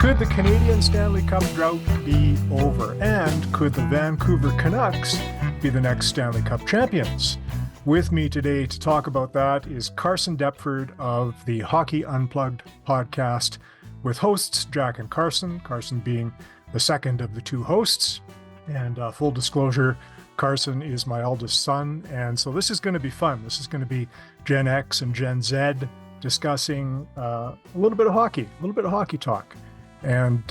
Could the Canadian Stanley Cup drought be over? And could the Vancouver Canucks be the next Stanley Cup champions? With me today to talk about that is Carson Deptford of the Hockey Unplugged podcast with hosts Jack and Carson, Carson being the second of the two hosts. And full disclosure, Carson is my eldest son. And so this is going to be fun. This is going to be Gen X and Gen Z discussing a little bit of hockey talk. And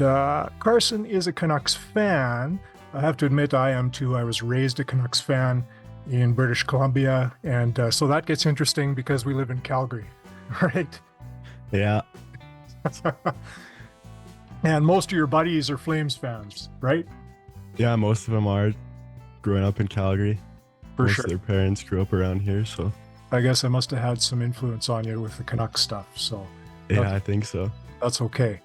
Carson is a Canucks fan. I have to admit I am too. I was raised a Canucks fan in British Columbia. And so that gets interesting because we live in Calgary, right? Yeah. And most of your buddies are Flames fans, right? Yeah, most of them are growing up in Calgary. Most of their parents grew up around here, so. I guess I must have had some influence on you with the Canucks stuff. So yeah, I think so. That's okay.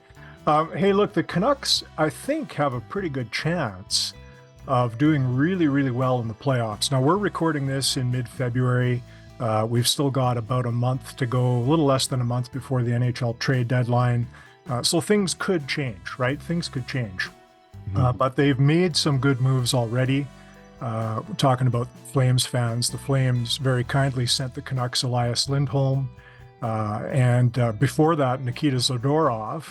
Hey, look, the Canucks, I think, have a pretty good chance of doing really, really well in the playoffs. Now, we're recording this in mid-February. We've still got about a month to go, a little less than a month before the NHL trade deadline. So things could change, right? Things could change. But they've made some good moves already. We're talking about Flames fans. The Flames very kindly sent the Canucks Elias Lindholm. And before that, Nikita Zadorov.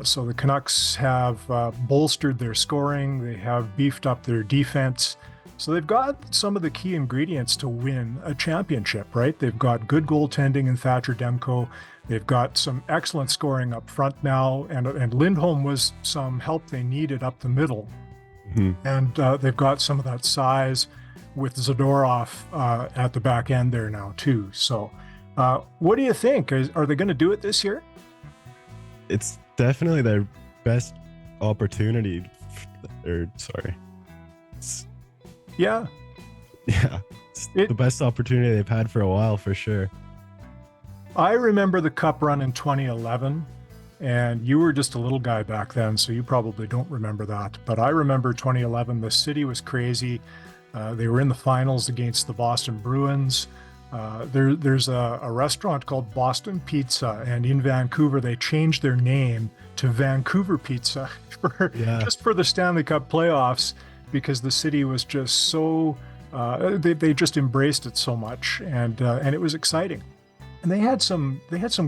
So the Canucks have bolstered their scoring. They have beefed up their defense. So they've got some of the key ingredients to win a championship, right? They've got good goaltending in Thatcher Demko. They've got some excellent scoring up front now. And Lindholm was some help they needed up the middle. And they've got some of that size with Zadorov at the back end there now too. So what do you think? Are they going to do it this year? It's definitely their best opportunity. Yeah. It's the best opportunity they've had for a while, for sure. I remember the Cup run in 2011, and you were just a little guy back then, so you probably don't remember that. But I remember 2011, the city was crazy. They were in the finals against the Boston Bruins. There's a restaurant called Boston Pizza, and in Vancouver, they changed their name to Vancouver Pizza just for the Stanley Cup playoffs, because the city was just so, they just embraced it so much, and it was exciting. And they had some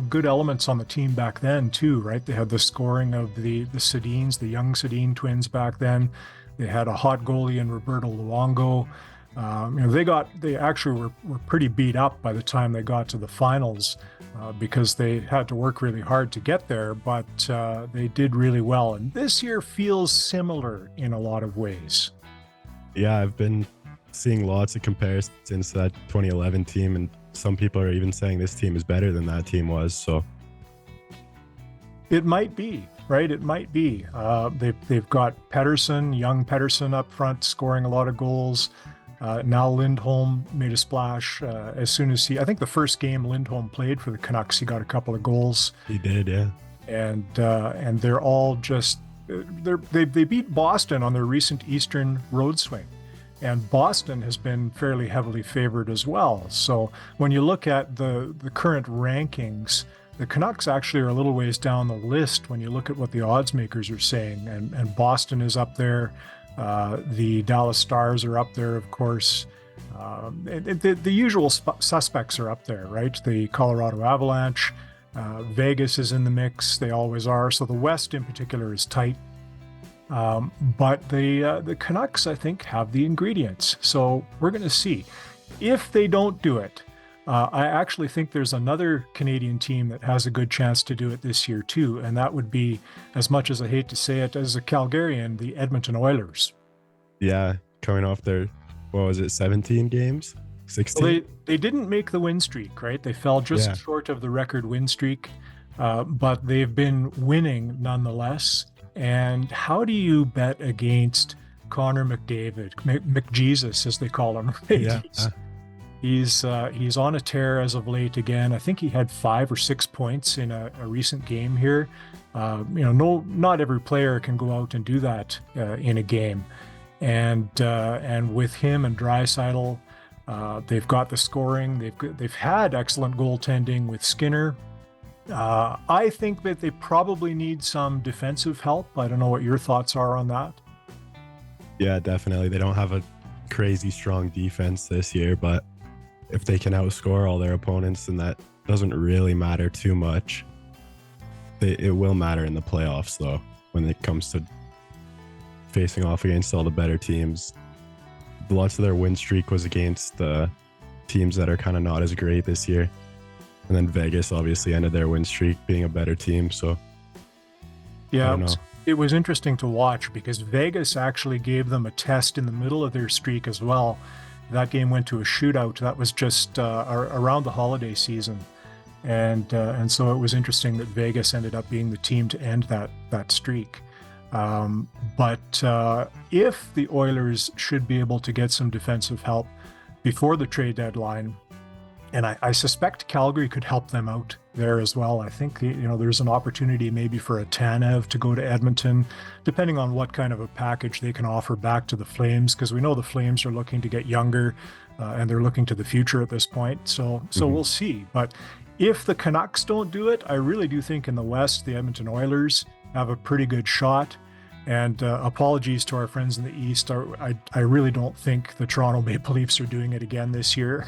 good elements on the team back then too, right? They had the scoring of the Sedins, the young Sedin twins back then. They had a hot goalie in Roberto Luongo. They actually were pretty beat up by the time they got to the finals because they had to work really hard to get there, but they did really well. And this year feels similar in a lot of ways. Yeah, I've been seeing lots of comparisons to that 2011 team, and some people are even saying this team is better than that team was. So it might be, right? It might be. They've got young Pettersson up front, scoring a lot of goals. Now Lindholm made a splash as soon as I think the first game Lindholm played for the Canucks, he got a couple of goals. He did, yeah. And they're all just, they beat Boston on their recent Eastern road swing. And Boston has been fairly heavily favored as well. So when you look at the current rankings, the Canucks actually are a little ways down the list when you look at what the odds makers are saying. And Boston is up there. The Dallas Stars are up there, of course. The usual suspects are up there, right? The Colorado Avalanche, Vegas is in the mix. They always are. So the West in particular is tight. But the Canucks, I think, have the ingredients. So we're going to see. If they don't do it, I actually think there's another Canadian team that has a good chance to do it this year too, and that would be, as much as I hate to say it, as a Calgarian, the Edmonton Oilers. Yeah, coming off their, 17 games? 16? Well, they didn't make the win streak, right? They fell just short of the record win streak, but they've been winning nonetheless. And how do you bet against Connor McDavid, McJesus as they call him, right? Yeah. He's on a tear as of late again. I think he had 5 or 6 points in a recent game here. Not every player can go out and do that in a game. And with him and Draisaitl, they've got the scoring. They've had excellent goaltending with Skinner. I think that they probably need some defensive help. I don't know what your thoughts are on that. Yeah, definitely. They don't have a crazy strong defense this year, but if they can outscore all their opponents, then that doesn't really matter too much. It will matter in the playoffs, though, when it comes to facing off against all the better teams. Lots of their win streak was against the teams that are kind of not as great this year. And then Vegas obviously ended their win streak being a better team. So, yeah, I don't know. It was interesting to watch because Vegas actually gave them a test in the middle of their streak as well. That game went to a shootout. That was just around the holiday season. And so it was interesting that Vegas ended up being the team to end that streak. But if the Oilers should be able to get some defensive help before the trade deadline, and I suspect Calgary could help them out there as well. I think there's an opportunity maybe for a Tanev to go to Edmonton, depending on what kind of a package they can offer back to the Flames, because we know the Flames are looking to get younger and they're looking to the future at this point. So we'll see. But if the Canucks don't do it, I really do think in the West, the Edmonton Oilers have a pretty good shot. And apologies to our friends in the East. I really don't think the Toronto Maple Leafs are doing it again this year.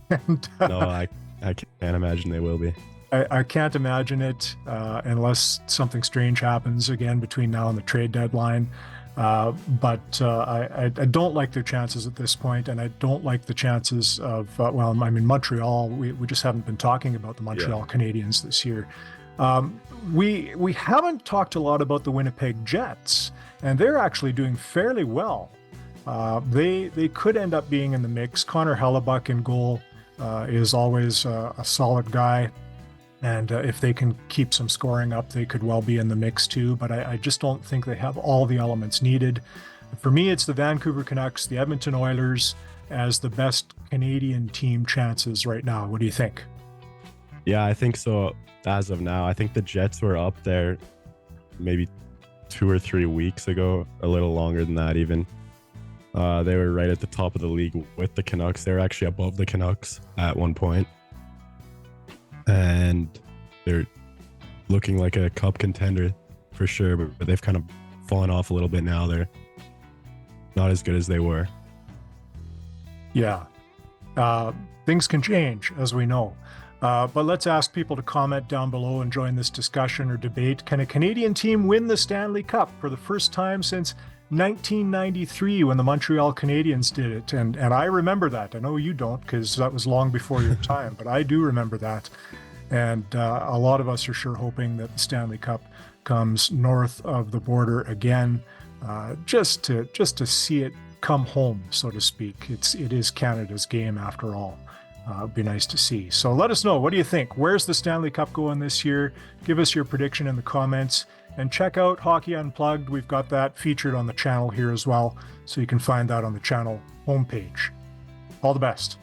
And, No, I can't imagine they will be. I can't imagine it unless something strange happens again between now and the trade deadline. But I don't like their chances at this point, and I don't like the chances of, Montreal. We just haven't been talking about the Montreal Canadiens this year. We haven't talked a lot about the Winnipeg Jets, and they're actually doing fairly well. They could end up being in the mix. Connor Hellebuck in goal is always a solid guy. And if they can keep some scoring up, they could well be in the mix too. But I just don't think they have all the elements needed. For me, it's the Vancouver Canucks, the Edmonton Oilers as the best Canadian team chances right now. What do you think? Yeah, I think so as of now. I think the Jets were up there maybe 2 or 3 weeks ago, a little longer than that even. They were right at the top of the league with the Canucks. They were actually above the Canucks at one point. And they're looking like a cup contender for sure, but they've kind of fallen off a little bit now. They're not as good as they were. Yeah. Things can change, as we know. But let's ask people to comment down below and join this discussion or debate. Can a Canadian team win the Stanley Cup for the first time since 1993 when the Montreal Canadiens did it? And I remember that. I know you don't, because that was long before your time, but I do remember that. And a lot of us are sure hoping that the Stanley Cup comes north of the border again, just to see it come home, so to speak. It is Canada's game after all. It'd be nice to see. So let us know. What do you think? Where's the Stanley Cup going this year? Give us your prediction in the comments. And check out Hockey Unplugged. We've got that featured on the channel here as well. So you can find that on the channel homepage. All the best.